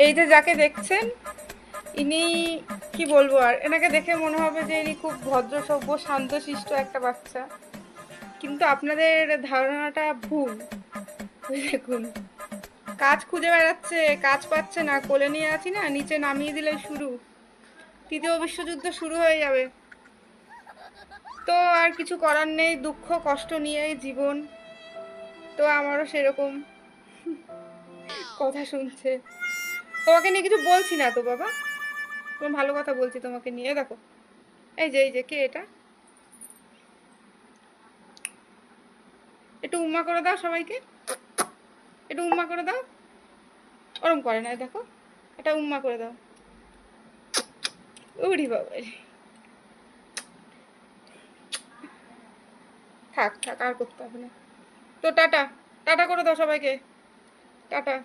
এই যে যাকে দেখছেন, ইনি কি বলবো আর, এনাকে দেখে মনে হবে যে ইনি খুব ভদ্র সভ্য শান্তশিষ্ট একটা বাচ্চা, কিন্তু আপনাদের ধারণাটা ভুল। ওই দেখুন, কাজ খুঁজে বেড়াচ্ছে, কাজ পাচ্ছে না, কোলে নিয়ে আছি না, নিচে নামিয়ে দিলে শুরু, তৃতীয় বিশ্বযুদ্ধ শুরু হয়ে যাবে। তো আর কিছু করার নেই, দুঃখ কষ্ট নিয়েই জীবন। তো আমারও সেরকম কথা শুনছে। তোমাকে নিয়ে কিছু বলছি না তো বাবা, তোমার ভালো কথা বলছি তোমাকে নিয়ে। দেখো, এই যে কে এটা, একটু উম্মা করে দাও সবাইকে, একটু উম্মা করে দাও। ওরম করে না, দেখো, এটা উম্মা করে দাও। উড়ি বাবা, থাক থাক, আর করতে হবে না। তো টাটা, টাটা করে দাও সবাইকে, টাটা।